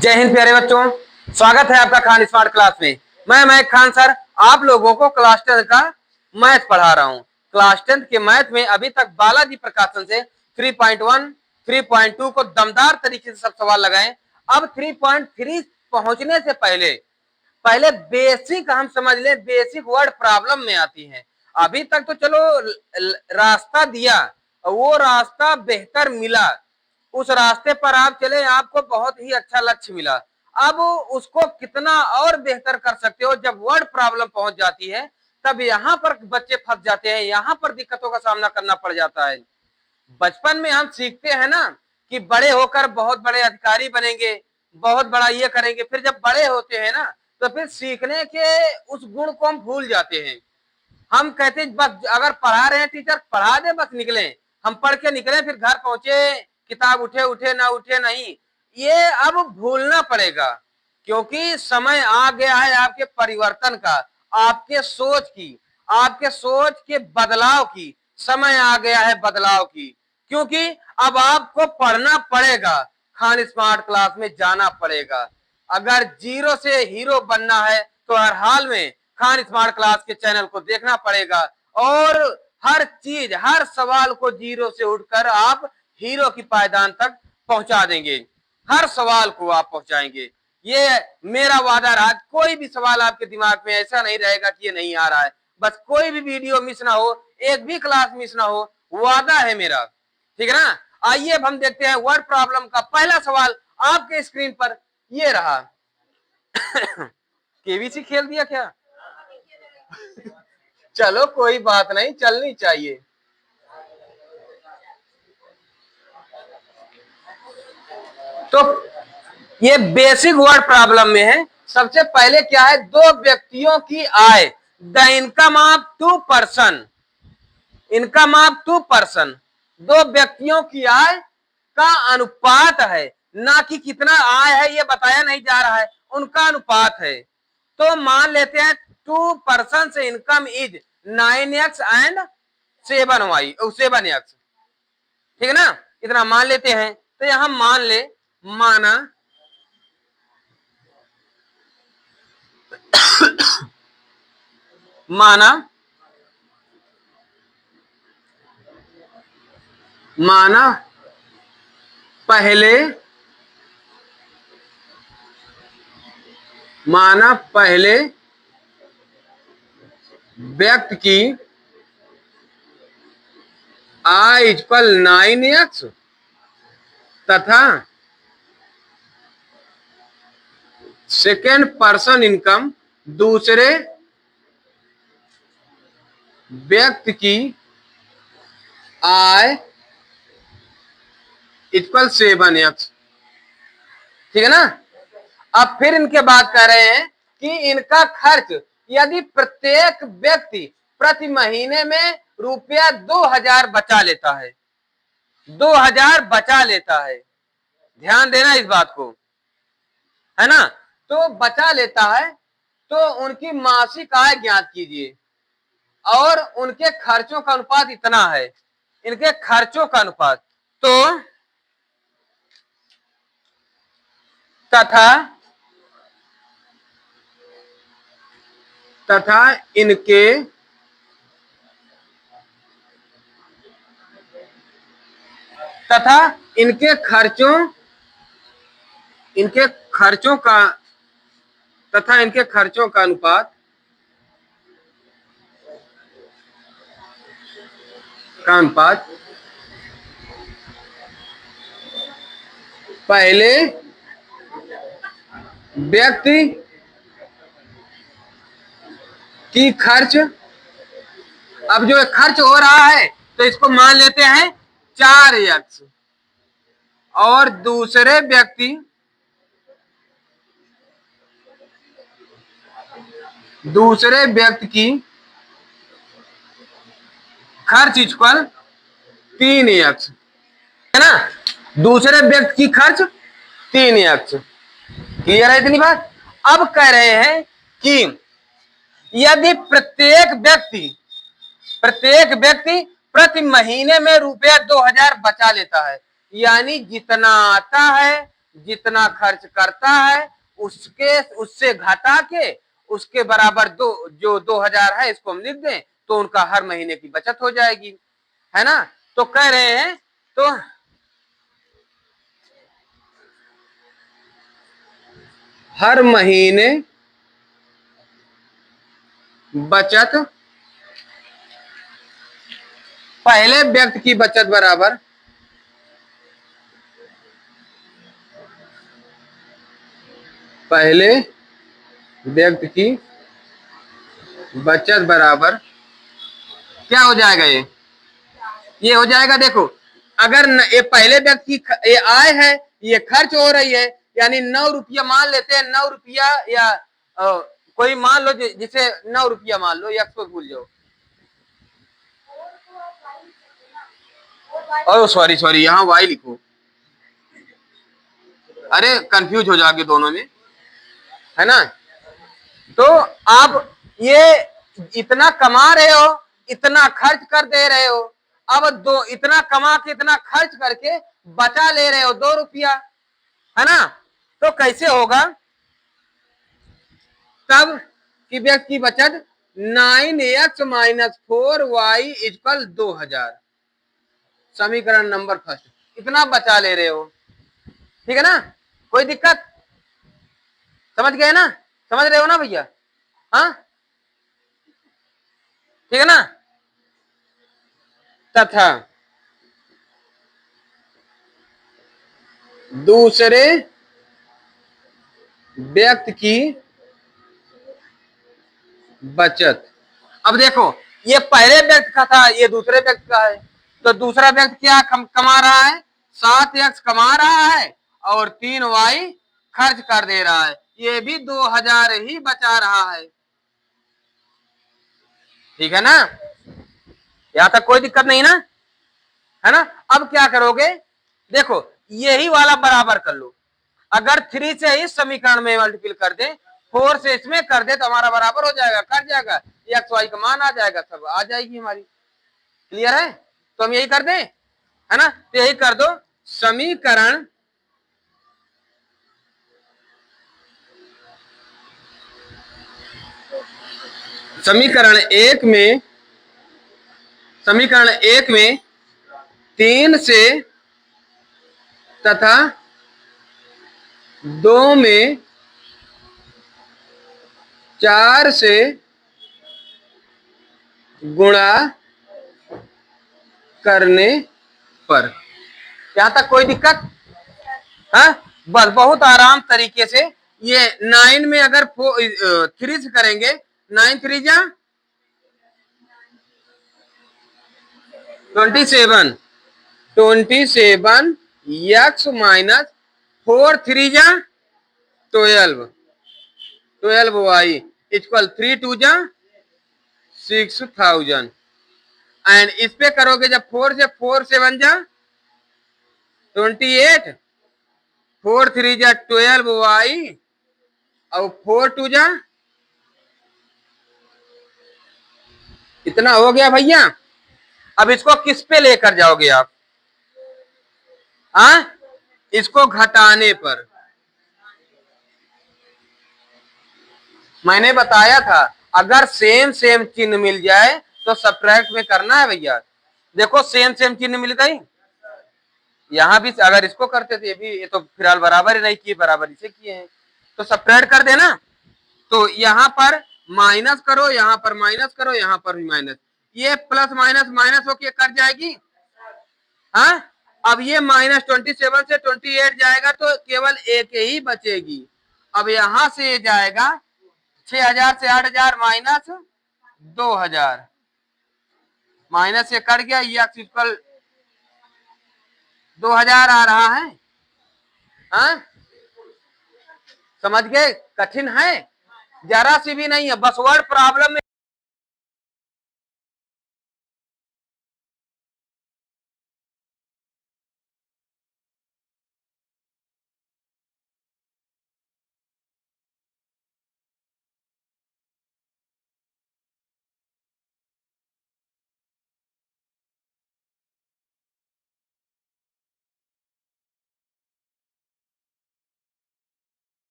जय हिंद प्यारे बच्चों, स्वागत है आपका खान स्मार्ट क्लास में। मैं महक खान सर आप लोगों को क्लास 10 का मैथ पढ़ा रहा हूँ। क्लास 10 के मैथ में अभी तक बालाजी प्रकाशन से 3.1, 3.2 को दमदार तरीके से सब सवाल लगाए। अब 3.3 पहुंचने से पहले पहले बेसिक हम समझ लें, बेसिक वर्ड प्रॉब्लम में आती है। अभी तक तो चलो रास्ता दिया, वो रास्ता बेहतर मिला, उस रास्ते पर आप चले, आपको बहुत ही अच्छा लक्ष्य मिला। अब उसको कितना और बेहतर कर सकते हो, जब वर्ड प्रॉब्लम पहुंच जाती है तब यहाँ पर बच्चे फंस जाते हैं, यहाँ पर दिक्कतों का सामना करना पड़ जाता है। बचपन में हम सीखते हैं ना कि बड़े होकर बहुत बड़े अधिकारी बनेंगे, बहुत बड़ा ये करेंगे, फिर जब बड़े होते हैं ना तो फिर सीखने के उस गुण को हम भूल जाते हैं। हम कहते हैं बस अगर पढ़ा रहे हैं टीचर पढ़ा दे, बस निकले, हम पढ़ के निकले, फिर घर पहुंचे किताब उठे उठे ना उठे नहीं, ये अब भूलना पड़ेगा। क्योंकि समय आ गया है आपके परिवर्तन का, आपके सोच की, आपके सोच के बदलाव की, समय आ गया है बदलाव की। क्योंकि अब आपको पढ़ना पड़ेगा, खान स्मार्ट क्लास में जाना पड़ेगा। अगर जीरो से हीरो बनना है तो हर हाल में खान स्मार्ट क्लास के चैनल को देखना पड़ेगा, और हर चीज, हर सवाल को जीरो से उठकर आप हीरो की पायदान तक पहुंचा देंगे। हर सवाल को आप पहुंचाएंगे, ये मेरा वादा रहा। कोई भी सवाल आपके दिमाग में ऐसा नहीं रहेगा कि ये नहीं आ रहा है। बस कोई भी वीडियो मिस ना हो, एक भी क्लास मिस ना हो, वादा है मेरा, ठीक है ना। आइए अब हम देखते हैं वर्ड प्रॉब्लम का पहला सवाल आपके स्क्रीन पर ये रहा। केबीसी खेल दिया क्या? चलो कोई बात नहीं, चलनी चाहिए। तो ये बेसिक वर्ड प्रॉब्लम में है। सबसे पहले क्या है, दो व्यक्तियों की आय, the income of two person, income of two person, दो व्यक्तियों की आय का अनुपात है, ना कि कितना आय है ये बताया नहीं जा रहा है, उनका अनुपात है। तो मान लेते हैं टू पर्सन से income is 9x and 7y 7x, ठीक है ना, इतना मान लेते हैं। तो यहां मान ले, माना माना माना पहले माना पहले व्यक्ति की आय इक्वल 9x तथा सेकेंड पर्सन इनकम दूसरे व्यक्ति की आय इक्वल 7x, ठीक है ना। अब फिर इनके बात कर रहे हैं कि इनका खर्च, यदि प्रत्येक व्यक्ति प्रति महीने में रुपया 2000 बचा लेता है, 2000 बचा लेता है, ध्यान देना इस बात को, है ना। तो बचा लेता है तो उनकी मासिक आय ज्ञात कीजिए, और उनके खर्चों का अनुपात इतना है, इनके खर्चों का अनुपात। तो तथा इनके खर्चों का अनुपात पहले व्यक्ति की खर्च, अब जो खर्च हो रहा है तो इसको मान लेते हैं 4x, और दूसरे व्यक्ति की खर्च इक्वल 3x, है ना। दूसरे व्यक्ति की खर्च 3x, क्लियर है इतनी बात। अब कह रहे हैं कि यदि प्रत्येक व्यक्ति प्रति महीने में रुपया 2000 बचा लेता है, यानी जितना आता है जितना खर्च करता है उसके उससे घटा के उसके बराबर जो 2000 है इसको हम लिख दें तो उनका हर महीने की बचत हो जाएगी, है ना। तो कह रहे हैं तो हर महीने बचत पहले व्यक्ति की बचत बराबर पहले व्यक्ति की बचत बराबर क्या हो जाएगा, ये हो जाएगा। देखो अगर ये पहले व्यक्ति की ये आय है, ये खर्च हो रही है, यानी 9 रुपया मान लेते हैं, 9 रुपया या कोई मान लो जिसे 9 रुपया मान लो या को भूल जाओ। ओ सॉरी सॉरी, यहाँ वाई लिखो, अरे कंफ्यूज हो जाओगे दोनों में, है ना। तो आप ये इतना कमा रहे हो, इतना खर्च कर दे रहे हो, अब दो इतना कमा के इतना खर्च करके बचा ले रहे हो 2 रुपया, है ना। तो कैसे होगा, तब कि व्यक्ति की बचत 9x माइनस 4y इक्वल 2000, समीकरण नंबर फर्स्ट, इतना बचा ले रहे हो, ठीक है ना। कोई दिक्कत, समझ गए ना, समझ रहे हो ना भैया, हाँ ठीक है ना। तथा दूसरे व्यक्ति की बचत, अब देखो ये पहले व्यक्ति का था, ये दूसरे व्यक्ति का है, तो दूसरा व्यक्ति क्या कमा रहा है, 7x कमा रहा है और 3y खर्च कर दे रहा है, ये भी 2000 ही बचा रहा है, ठीक है ना। यहां तक कोई दिक्कत नहीं ना, है ना। अब क्या करोगे, देखो यही वाला बराबर कर लो, अगर 3 से इस समीकरण में मल्टीपल कर दे, 4 से इसमें कर दे तो हमारा बराबर हो जाएगा, कट जाएगा, एक्स वाई का मान आ जाएगा, सब आ जाएगी हमारी, क्लियर है। तो हम यही कर दें, है ना, तो यही कर दो, समीकरण समीकरण एक में समीकरण एक में 3 से तथा 2 में 4 से गुणा करने पर, यहां तक कोई दिक्कत है। बस बहुत आराम तरीके से ये 9 में अगर 3 से करेंगे, 9 3 जा 27, 27 एक्स माइनस 4 3 जा 12, 12y इक्वल 3 2 जा 6000, एंड इस पे करोगे जब 4 से 7 जा 28, 4 3 जा 12y और 4 2 जा, इतना हो गया भैया। अब इसको किस पे लेकर जाओगे आप, हाँ इसको घटाने पर, मैंने बताया था अगर सेम सेम चिन्ह मिल जाए तो सब्ट्रैक्ट में करना है भैया। देखो सेम सेम चिन्ह मिल गई, यहाँ भी अगर इसको करते थे, ये तो फिलहाल बराबर ही नहीं किए, बराबर इसे किए हैं, तो सब्ट्रैक्ट कर देना। तो यहाँ पर माइनस करो, यहाँ पर माइनस करो, यहाँ पर भी माइनस, ये प्लस माइनस माइनस होके कट जाएगी, हाँ। अब ये -27 से 28 जाएगा तो केवल एक ही बचेगी, अब यहां से जाएगा 6000 से 8000 माइनस 2000, माइनस से कट गया, ये इक्वल 2000 आ रहा है, हाँ समझ गए, कठिन है जरा सी भी नहीं है, बस वर्ड प्रॉब्लम में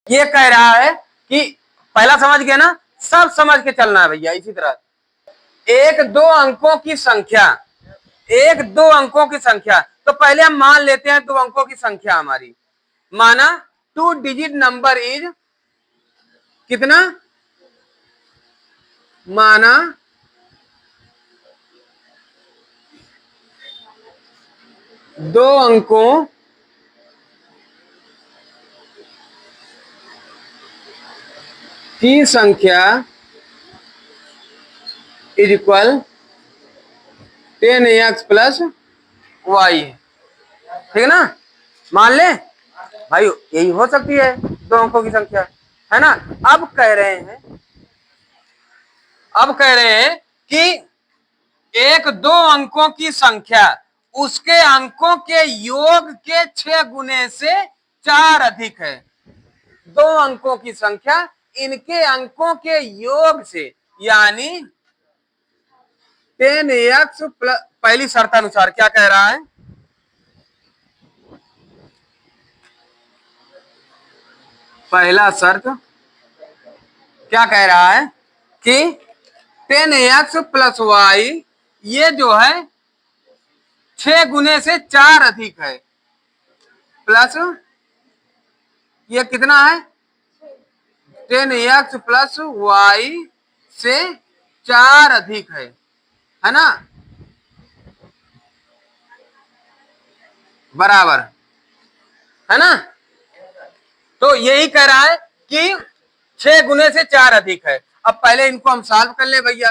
ये कह रहा है कि पहला समझ गया ना, सब समझ के चलना है भैया। इसी तरह एक दो अंकों की संख्या, एक दो अंकों की संख्या, तो पहले हम मान लेते हैं दो अंकों की संख्या हमारी। माना 2 डिजिट नंबर इज कितना, माना दो अंकों की संख्या is equal 10x plus Y, ठीक है ना। मान ले भाई यही हो सकती है दो अंकों की संख्या, है ना। अब कह रहे हैं कि एक दो अंकों की संख्या उसके अंकों के योग के 6 गुने से 4 अधिक है। दो अंकों की संख्या इनके अंकों के योग से, यानी 10x प्लस, पहली शर्त अनुसार क्या कह रहा है, पहला शर्त क्या कह रहा है कि 10x प्लस वाई ये जो है 6 गुने से 4 अधिक है, प्लस ये कितना है 10x प्लस वाई से 4 अधिक है ना, बराबर, है ना। तो यही कह रहा है कि 6 गुने से 4 अधिक है। अब पहले इनको हम सॉल्व कर ले भैया।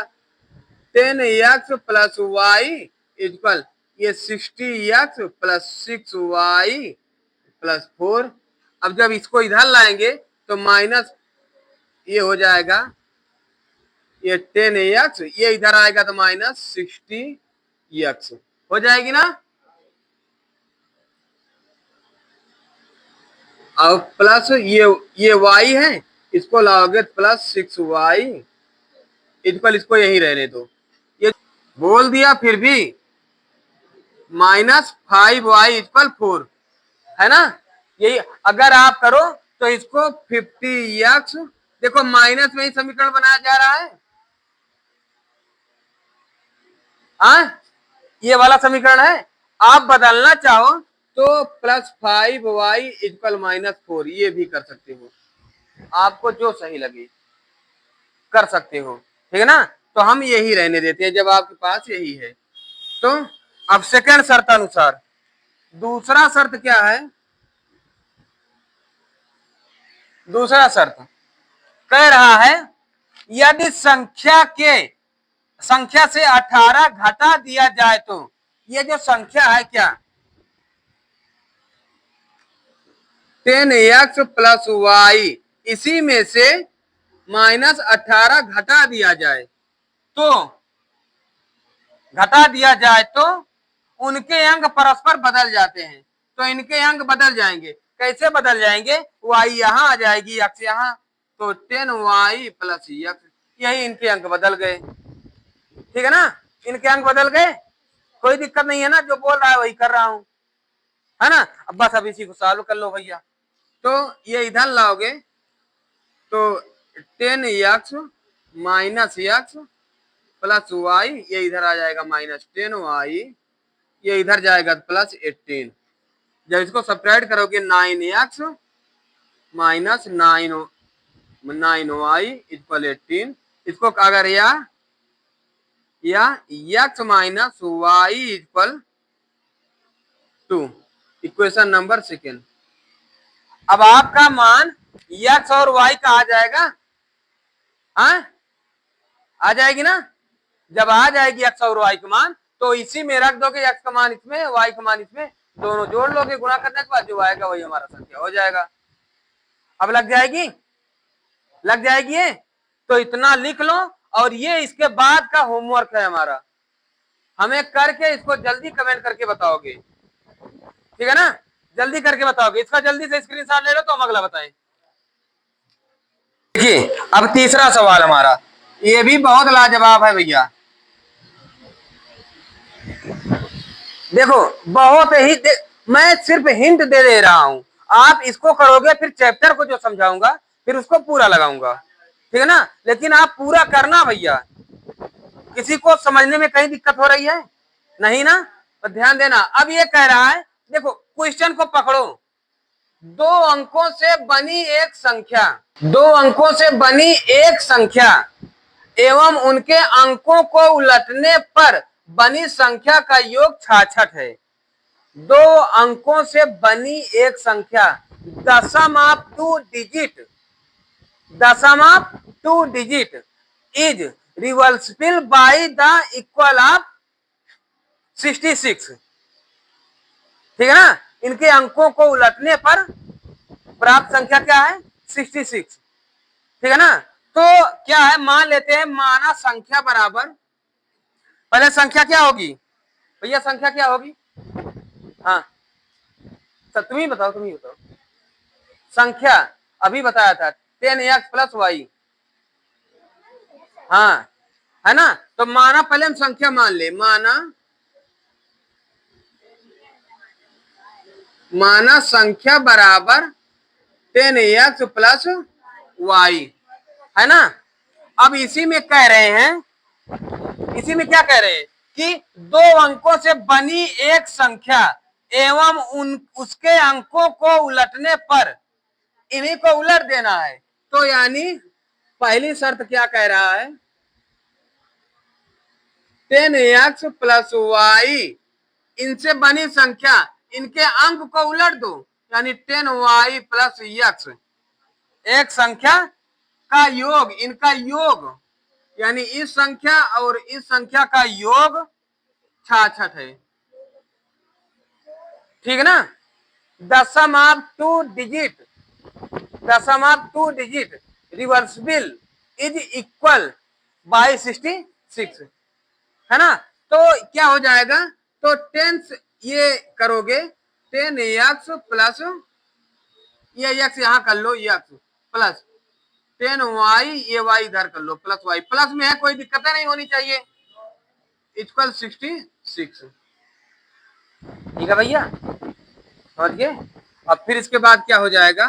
10x प्लस वाई इक्वल ये 60x प्लस 6y प्लस 4। अब जब इसको इधर लाएंगे तो माइनस ये हो जाएगा, ये 10x ये इधर आएगा तो माइनस 60x हो जाएगी ना। अब प्लस ये y है, इसको लाओगे प्लस 6y इक्वल, इसको यही रहने दो, ये बोल दिया, फिर भी माइनस 5y इक्वल 4, है ना। यही अगर आप करो तो इसको 50x, देखो माइनस में ही समीकरण बनाया जा रहा है, ये वाला समीकरण है। आप बदलना चाहो तो प्लस 5y इक्वल माइनस 4 ये भी कर सकते हो, आपको जो सही लगे कर सकते हो, ठीक है ना। तो हम यही रहने देते हैं जब आपके पास यही है। तो अब सेकंड शर्त अनुसार दूसरा शर्त क्या है, दूसरा शर्त कह रहा है यदि संख्या से 18 घटा दिया जाए तो, ये जो संख्या है क्या 10x प्लस वाई, इसी में से माइनस 18 घटा दिया जाए तो उनके अंक परस्पर बदल जाते हैं। तो इनके अंक बदल जाएंगे, कैसे बदल जाएंगे, y यहां आ जाएगी x यहां, तो 10y प्लस x, यही इनके अंक बदल गए, ठीक है ना। इनके अंक बदल गए, कोई दिक्कत नहीं है ना, जो बोल रहा है वही कर रहा हूं, है ना। अब बस अब इसी को सॉल्व कर लो भैया। तो ये इधर लाओगे तो 10x minus x plus y, ये इधर आ जाएगा माइनस 10y, ये इधर जाएगा प्लस 18। जब इसको सब्ट्रैक्ट करोगे 9x माइनस 9y इक्वल 18, इसको अगर या x minus y equal 2, equation number second. अब आपका मान x और y का आ जाएगा, आ जाएगी ना। जब आ जाएगी x और y का मान तो इसी में रख दोगे, x का मान इसमें y का मान इसमें, दोनों जोड़ लोगे, गुणा करने के बाद जो आएगा वही हमारा संख्या हो जाएगा। अब लग जाएगी ये, तो इतना लिख लो। और ये इसके बाद का होमवर्क है हमारा, हमें करके इसको जल्दी कमेंट करके बताओगे, ठीक है ना, जल्दी करके बताओगे। इसका जल्दी से स्क्रीनशॉट ले लो तो हम अगला बताएं। देखिए अब तीसरा सवाल हमारा, ये भी बहुत लाजवाब है भैया। देखो बहुत ही मैं सिर्फ हिंट दे रहा हूं, आप इसको करोगे, फिर चैप्टर को जो समझाऊंगा फिर उसको पूरा लगाऊंगा, ठीक है ना। लेकिन आप पूरा करना भैया, किसी को समझने में कहीं दिक्कत हो रही है नहीं ना, तो ध्यान देना। अब ये कह रहा है, देखो क्वेश्चन को पकड़ो, दो अंकों से बनी एक संख्या, दो अंकों से बनी एक संख्या एवं उनके अंकों को उलटने पर बनी संख्या का योग 66 है। दो अंकों से बनी एक संख्या, दशम ऑफ टू डिजिट, दशम of two digit is reversible by the equal of 66, ठीक है ना। इनके अंकों को उलटने पर प्राप्त संख्या क्या है, 66, ठीक है ना। तो क्या है, मान लेते हैं, माना संख्या बराबर, पहले संख्या क्या होगी भैया, संख्या क्या होगी, हाँ तो तुम ही बताओ, तुम ही बताओ। संख्या अभी बताया था 10x प्लस वाई, हाँ है ना। तो माना, पहले हम संख्या मान ले, माना संख्या बराबर 10x प्लस वाई, है ना। अब इसी में कह रहे हैं, इसी में क्या कह रहे हैं कि दो अंकों से बनी एक संख्या एवं उसके अंकों को उलटने पर इन्हीं को उलट देना है। तो यानी पहली शर्त क्या कह रहा है, 10x प्लस वाई, इनसे बनी संख्या, इनके अंक को उलट दो, यानी 10y प्लस x, एक संख्या का योग, इनका योग, यानी इस संख्या और इस संख्या का योग 66 है, ठीक है ना। दशम ऑफ टू डिजिट, दशम of two digit reversible is equal bye 66, है ना। तो क्या हो जाएगा, तो 10 ये करोगे, 10x प्लस, ये x यहां कर लो, x प्लस 10y, ये y इधर कर लो, प्लस y, प्लस में है, कोई दिक्कत नहीं होनी चाहिए, इक्वल 66, ठीक है भैया, समझ गए। अब फिर इसके बाद क्या हो जाएगा,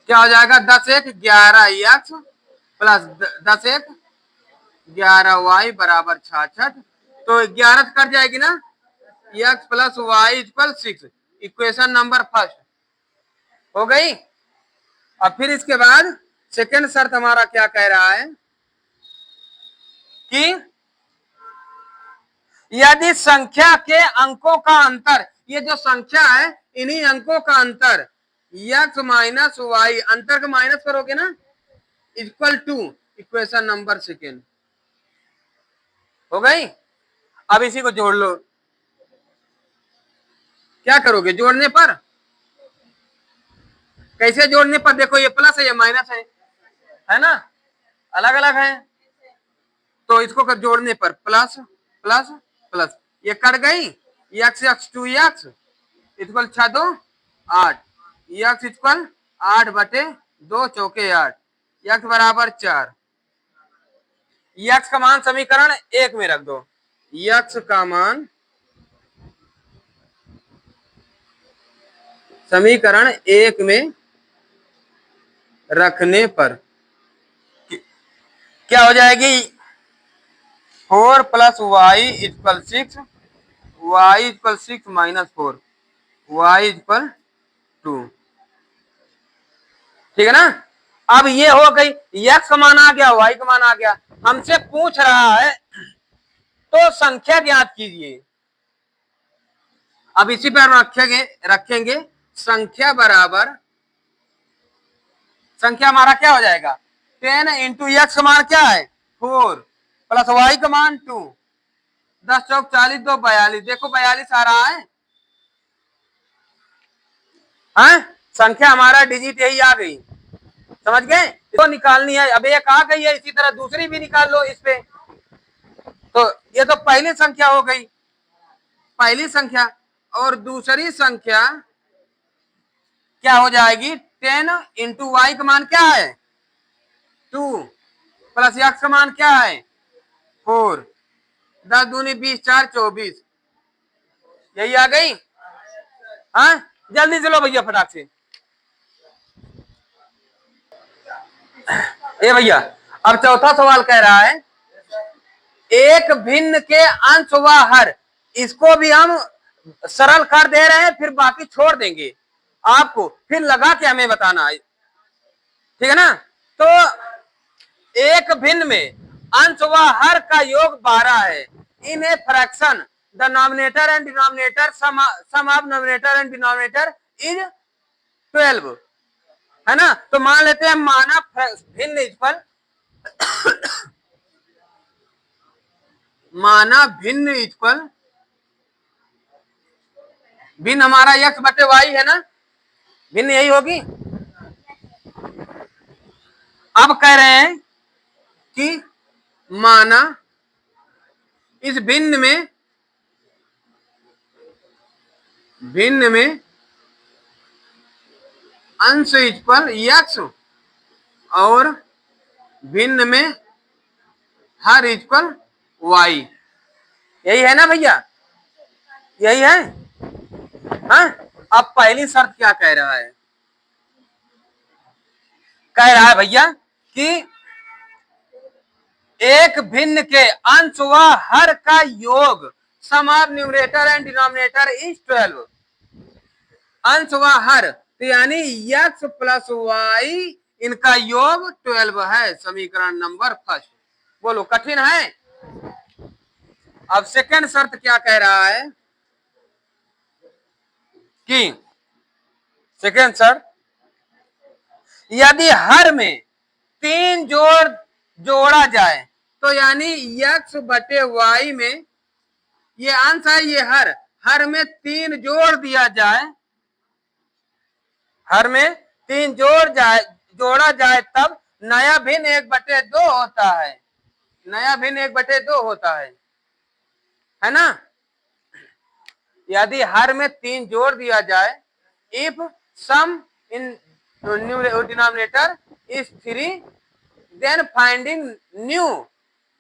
क्या हो जाएगा, 10 एक 11x प्लस 10 एक 11y बराबर 66, तो 11 कट जाएगी ना, x plus y equal 6, equation number first हो गई। अब फिर इसके बाद सेकेंड शर्त हमारा क्या कह रहा है कि यदि संख्या के अंकों का अंतर, ये जो संख्या है इन्हीं अंकों का अंतर x माइनस वाई, अंतर का माइनस करोगे ना, equal two, equation number second हो गई। अब इसी को जोड़ लो, क्या करोगे जोड़ने पर, कैसे जोड़ने पर, देखो ये प्लस है ये माइनस है ना, अलग अलग है, तो इसको कर जोड़ने पर प्लस प्लस प्लस, ये कट गई, x x 2x equal 6 2 8, x equal 8 बटे 2 चौके 8, x बराबर 4, x का मान समीकरण 1 में रख दो, x का मान समीकरण 1 में रखने पर क्या हो जाएगी, 4 plus y equal 6, y equal 6 minus 4, y equal 2, ठीक है ना। अब ये हो गई, x का मान आ गया, y का मान आ गया, हमसे पूछ रहा है तो संख्या ज्ञात कीजिए। अब इसी पर रखेंगे संख्या बराबर, संख्या हमारा क्या हो जाएगा, 10 इंटू एक्स का मान क्या है 4 प्लस वाई का मान 2, 10 चौक 40 2 42, देखो 42 आ रहा है, संख्या हमारा डिजिट यही आ गई, समझ गए। इसको निकालनी है, अब एक आ गई है, इसी तरह दूसरी भी निकाल लो इस पे, तो ये तो पहली संख्या हो गई, पहली संख्या, और दूसरी संख्या क्या हो जाएगी, 10 इंटू वाई का मान क्या है 2 प्लस एक्स का मान क्या है 4, 10 दूनी 20 4 24, यही आ गई। हाँ, जल्दी चलो भैया फटाक से। ए भैया, अब चौथा सवाल कह रहा है एक भिन्न के अंश व हर, इसको भी हम सरल कर दे रहे हैं, फिर बाकी छोड़ देंगे आपको, फिर लगा के हमें बताना है, ठीक है ना। तो एक भिन्न में अंश व हर का योग 12 है। In a fraction the numerator and denominator sum of numerator and denominator is 12, है ना। तो मान लेते हैं माना भिन्न इक्वल माना भिन्न इक्वल भिन्न हमारा x बटे y है ना, भिन्न यही होगी। अब कह रहे हैं कि माना इस भिन्न में अंश इक्वल x और भिन्न में हर इक्वल y, यही है ना भैया, यही है। हाँ, अब पहली शर्त क्या कह रहा है, कह रहा है भैया कि एक भिन्न के अंश व हर का योग sum of numerator and denominator is 12। अंश व हर तो यानी x प्लस y, इनका योग 12 है, समीकरण नंबर फर्स्ट। बोलो कठिन है। अब सेकंड शर्त क्या कह रहा है कि सेकंड शर्त, यदि हर में 3 जोड़ा जाए, तो यानी x बटे y में ये अंश है, ये हर में 3 जोड़ दिया जाए, हर में 3 जोड़ा जाए तब नया भिन्न 1/2 होता है, नया भिन्न 1/2 होता है ना। यदि हर में 3 जोड़ दिया जाए, if sum in denominator is 3 then finding new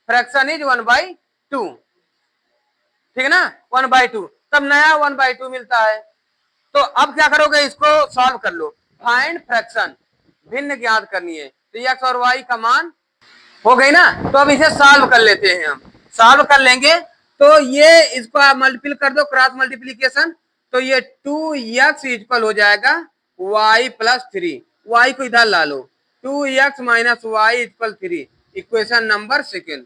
fraction is 1/2, ठीक है ना, 1/2, तब नया 1/2 मिलता है। तो अब क्या करोगे, इसको सॉल्व कर लो। फाइंड फ्रैक्शन, भिन्न ज्ञात करनी है, तो x और y का मान हो गई ना। तो अब इसे सॉल्व कर लेते हैं, हम सॉल्व कर लेंगे। तो ये इसको आप मल्टीपल कर दो, क्रॉस मल्टीप्लीकेशन, तो ये 2x इक्वल हो जाएगा y प्लस 3, y को इधर ला लो, 2x minus y equal 3, equation number second.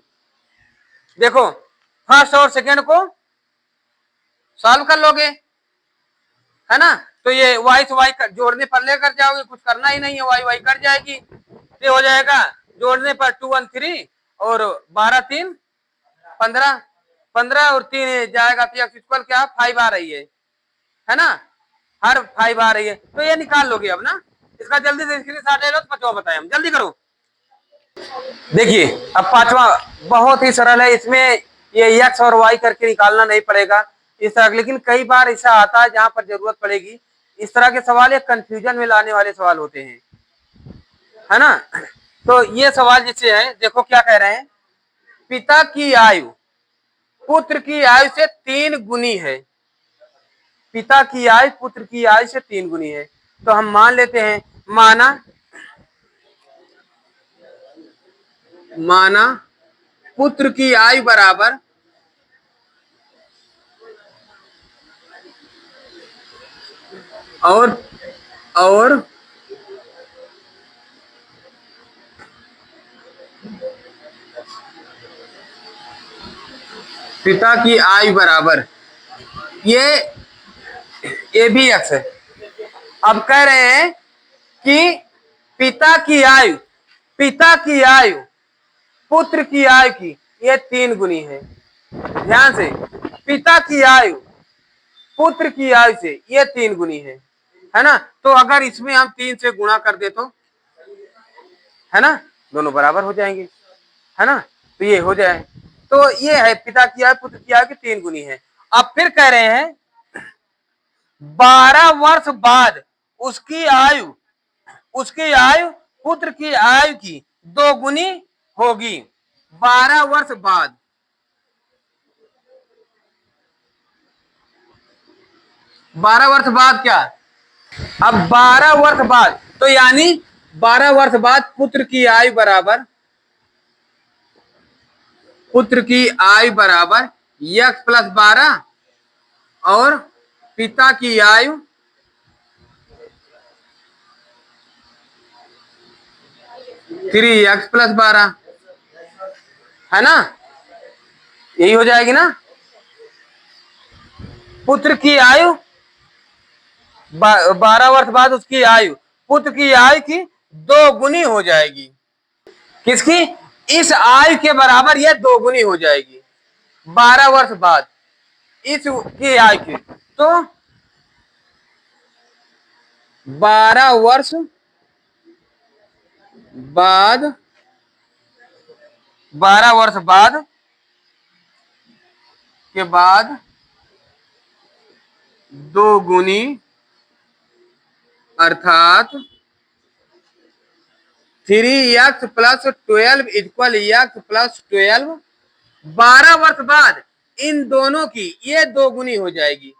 देखो फर्स्ट और सेकेंड को सॉल्व कर लोगे, है ना। तो ये y से y जोड़ने पर लेकर जाओगे, कुछ करना ही नहीं है, y कट जाएगी, ये हो जाएगा जोड़ने पर 2 1 3 और 12 3 15, 15 और 3 जाएगा, तो x इक्वल क्या 5 आ रही है ना, हर 5 आ रही है। तो ये निकाल लोगे अब ना, इसका जल्दी से स्क्रीनशॉट ले लो, तो पांचवा बताए हम, जल्दी करो। देखिए अब पांचवा बहुत ही सरल है, इसमें ये x और y करके निकालना नहीं पड़ेगा इस तरह, लेकिन कई बार ऐसा आता है जहां पर जरूरत पड़ेगी। इस तरह के सवाल एक कंफ्यूजन में लाने वाले सवाल होते हैं, है ना। तो ये सवाल जिससे है, देखो क्या कह रहे हैं, पिता की आयु पुत्र की आयु से 3 गुनी है, पिता की आयु पुत्र की आयु से 3 गुनी है। तो हम मान लेते हैं, माना पुत्र की आयु बराबर और पिता की आयु बराबर ये भी x है। अब कह रहे हैं कि पिता की आयु पुत्र की आयु की ये 3 गुनी है। ध्यान से, पिता की आयु पुत्र की आयु से ये 3 गुनी है ना। तो अगर इसमें हम 3 से गुणा कर दे तो, है ना, दोनों बराबर हो जाएंगे, है ना। तो ये हो जाए, तो ये है पिता की आयु पुत्र की आयु की 3 गुनी है। अब फिर कह रहे हैं 12 वर्ष बाद उसकी आयु पुत्र की आयु की 2 गुनी होगी। 12 वर्ष बाद 12 वर्ष बाद क्या, अब 12 वर्ष बाद, तो यानी 12 वर्ष बाद पुत्र की आयु बराबर x प्लस 12 और पिता की आयु 3x प्लस 12, है ना, यही हो जाएगी ना। पुत्र की आयु 12 वर्ष बाद उसकी आयु पुत्र की आयु की 2 गुनी हो जाएगी। किसकी, इस आयु के बराबर यह 2 गुनी हो जाएगी 12 वर्ष बाद इसकी आयु की। तो 12 वर्ष बाद 12 वर्ष बाद के बाद 2 गुनी अर्थात 3x plus 12 equal x plus 12। 12 वर्ष बाद इन दोनों की ये 2 गुनी हो जाएगी,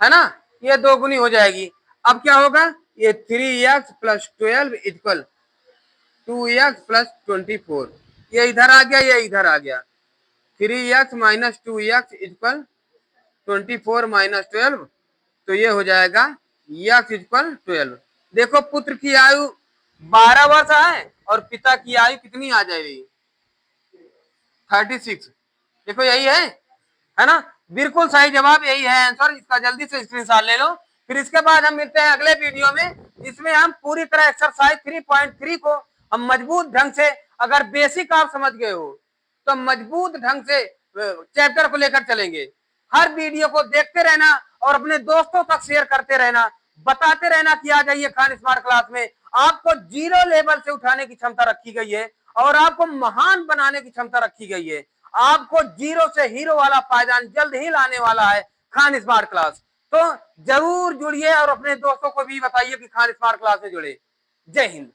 है ना, ये 2 गुनी हो जाएगी। अब क्या होगा, ये 3x plus 12 equal 2x plus 24, ये इधर आ गया, ये इधर आ गया। 3x minus 2x equal 24 minus 12, तो ये हो जाएगा x इक्वल 12। देखो पुत्र की आयु 12 वर्ष है और पिता की आयु कितनी आ जाएगी, 36। देखो यही है ना, बिल्कुल सही जवाब यही है आंसर। इसका जल्दी से स्क्रीनशॉट ले लो। फिर इसके बाद हम मिलते हैं अगले वीडियो में। इसमें हम पूरी तरह एक्सरसाइज 3.3 को हम मजबूत ढंग से, अगर बेसिक आप समझ गए हो तो मजबूत ढंग से चैप्टर को लेकर चलेंगे। हर वीडियो को देखते रहना और अपने दोस्तों तक शेयर करते रहना, बताते रहना कि आ जाइए खान स्मार्ट क्लास में। आपको 0 लेवल से उठाने की क्षमता रखी गई है और आपको महान बनाने की क्षमता रखी गई है। आपको 0 से हीरो वाला पायदान जल्द ही लाने वाला है खान स्मार्ट क्लास। तो जरूर जुड़िए और अपने दोस्तों को भी बताइए कि खान स्मार्ट क्लास में जुड़े। जय हिंद।